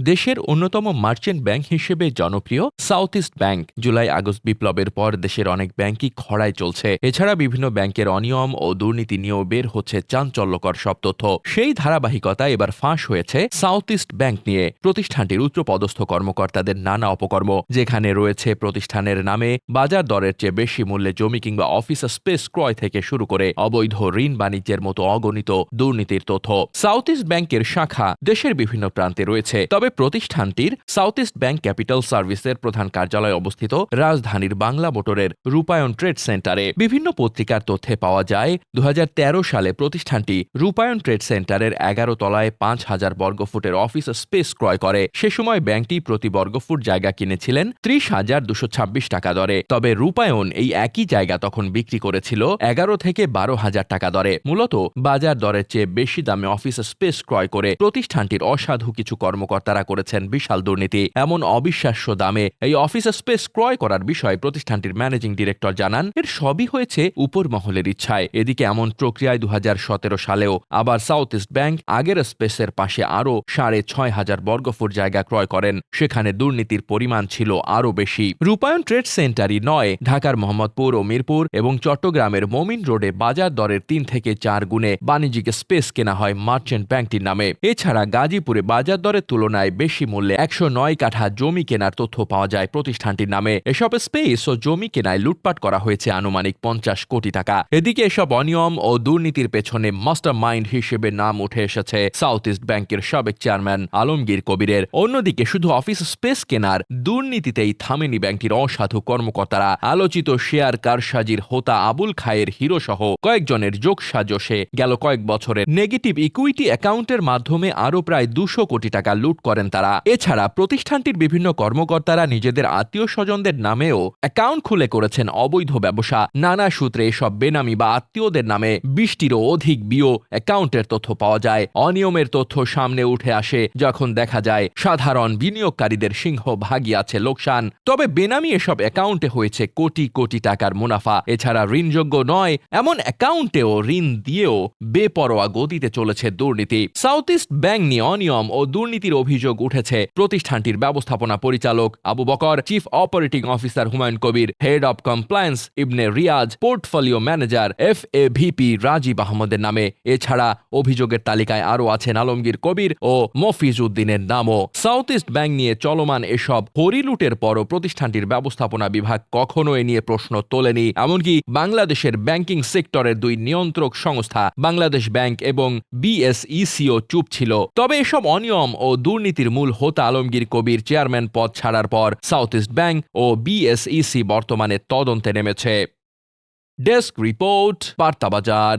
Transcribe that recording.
দেশের অন্যতম merchant bank হিসেবে জনপ্রিয় south East bank July August বিপ্লবের পর দেশের অনেক ব্যাংকই খরায় চলছে। এছাড়া বিভিন্ন ব্যাংকের অনিয়ম ও দুর্নীতি নিয়েও বের হচ্ছে চাঞ্চল্যকর সব তথ্য। সেই ধারাবাহিকতায় এবার ফাঁস হয়েছে সাউথ ইস্ট ব্যাংক নিয়ে প্রতিষ্ঠানটির উচ্চপদস্থ কর্মকর্তাদের নানা অপকর্ম, যেখানে রয়েছে প্রতিষ্ঠানের নামে বাজার দরের চেয়ে বেশি মূল্যে জমি কিংবা অফিস স্পেস ক্রয় থেকে শুরু করে অবৈধ ঋণ বাণিজ্যের মতো অগণিত দুর্নীতির তথ্য। সাউথ ইস্ট ব্যাংকের শাখা দেশের বিভিন্ন প্রান্তে রয়েছে, তবে প্রতিষ্ঠানটির সাউথ ইস্ট ব্যাংক ক্যাপিটাল সার্ভিসের প্রধান কার্যালয় অবস্থিত রাজধানীর বাংলা মোটরের রূপায়ণ ট্রেড সেন্টারে। বিভিন্ন পত্রিকার তথ্যে পাওয়া যায় ২০১৩ সালে প্রতিষ্ঠানটি রূপায়ণ ট্রেড সেন্টারের ১১ তলায় ৫,০০০ বর্গফুটের অফিস স্পেস ক্রয় করে। সে সময় ব্যাংকটি প্রতি বর্গফুট জায়গা কিনেছিলেন ৩০,২২৬ টাকা দরে, তবে রূপায়ণ এই একই জায়গা তখন বিক্রি করেছিল ১১ থেকে ১২,০০০ টাকা দরে। মূলত বাজার দরের চেয়ে বেশি দামে অফিস স্পেস ক্রয় করে প্রতিষ্ঠানটির অসাধু কিছু কর্মকর্তারা করেছেন বিশাল দুর্নীতি। এমন অবিশ্বাস্য দামে এই অফিস স্পেস ক্রয় করার বিষয়ে প্রতিষ্ঠানটির ম্যানেজিং ডিরেক্টর জানান, এর সবই হয়েছে উপর মহলের ইচ্ছায়। এদিকে এমন প্রক্রিয়ায় ২০১৭ সালেও আবার সাউথ ইস্ট ব্যাংক আগের স্পেসের পাশে আরও ৬,৫০০ বর্গফুট জায়গা ক্রয় করেন। সেখানে দুর্নীতির পরিমাণ ছিল আরও বেশি। রূপায়ণ ট্রেড সেন্টারই নয়, ঢাকার মোহাম্মদপুর ও মিরপুর এবং চট্টগ্রামের মোমিন রোডে বাজার দরের ৩ থেকে ৪ গুণে বাণিজ্যিক স্পেস কেনা হয় মার্চেন্ট ব্যাংকটির নামে। এছাড়া গাজীপুরে বাজার দরের তুলনায় বেশি মূল্যে ১০৯ কাঠা জমি কেনার তথ্য পাওয়া যায় প্রতিষ্ঠানটির নামে। এসব স্পেস ও জমি কেনায় লুটপাট করা হয়েছে আনুমানিক ৫০ কোটি টাকা। এদিকে এসব অনিয়ম ও দুর্নীতির পেছনে মাস্টার মাইন্ড হিসেবে নাম উঠে এসেছে সাউথ ইস্ট ব্যাংকের সাবেক চেয়ারম্যান আলমগীর কবিরের। অন্যদিকে শুধু অফিস স্পেস কেনার দুর্নীতিতেই থামেনি ব্যাংকটির অসাধু কর্মকর্তারা। আলোচিত শেয়ার কারসাজির হোতা আবুল খায়ের হিরো সহ কয়েকজনের যোগসাজশে গেল কয়েক বছরের নেগেটিভ ইকুইটি অ্যাকাউন্টের মাধ্যমে আরও প্রায় ২০০ কোটি টাকা লুট করেন তারা। এছাড়া প্রতিষ্ঠানটির বিভিন্ন কর্মকর্তারা নিজেদের আত্মীয় স্বজনদের নামেও অ্যাকাউন্ট খুলে করেছেন অবৈধ ব্যবসা। নানা সূত্রে এসব বেনামি বা আত্মীয়দের নামে ২০টিরও অধিক বিও অ্যাকাউন্টের তথ্য পাওয়া যায়। অনিয়মের তথ্য সামনে উঠে আসে যখন দেখা যায় সাধারণ বিনিয়োগকারীদের সিংহভাগই আছে লোকসান। তবে বেনামি এসব অ্যাকাউন্টে হয়েছে কোটি কোটি টাকার মুনাফা। এছাড়া ঋণযোগ্য নয় এমন অ্যাকাউন্টেও ঋণ দিয়েও বেপরোয়া গতিতে চলেছে দুর্নীতি। সাউথ ইস্ট ব্যাংক নিয়ে অনিয়ম ও দুর্নীতির অভিযোগ উঠেছে প্রতিষ্ঠানটির ব্যবস্থাপনা পরিচালক Abu Bakar, chief operating officer Humayun Kabir, head of compliance Ibne Riaz, portfolio manager FAVP Rajib আহমদের নামে। এছাড়া অভিযোগের তালিকায় আরও আছেন আলমগীর কবির ও মফিজ উদ্দিনের নামও। সাউথ ইস্ট ব্যাংক নিয়ে চলমান এসব হরিলুটের পরও প্রতিষ্ঠানটির ব্যবস্থাপনা বিভাগ কখনো এ নিয়ে প্রশ্ন তোলেনি। এমনকি বাংলাদেশের ব্যাংকিং সেক্টরের ২ নিয়ন্ত্রক সংস্থা বাংলাদেশ ব্যাংক এবং BSECও চুপ ছিল। তবে এসব অনিয়ম ও দুর্নীতির মূল হোতা আলমগীর কবির চেয়ারম্যান পদ ছাড়ার পর সাউথ ইস্ট ব্যাংক ও BSEC বর্তমানে তদন্তে নেমেছে। Desk report, বার্তাবাজার।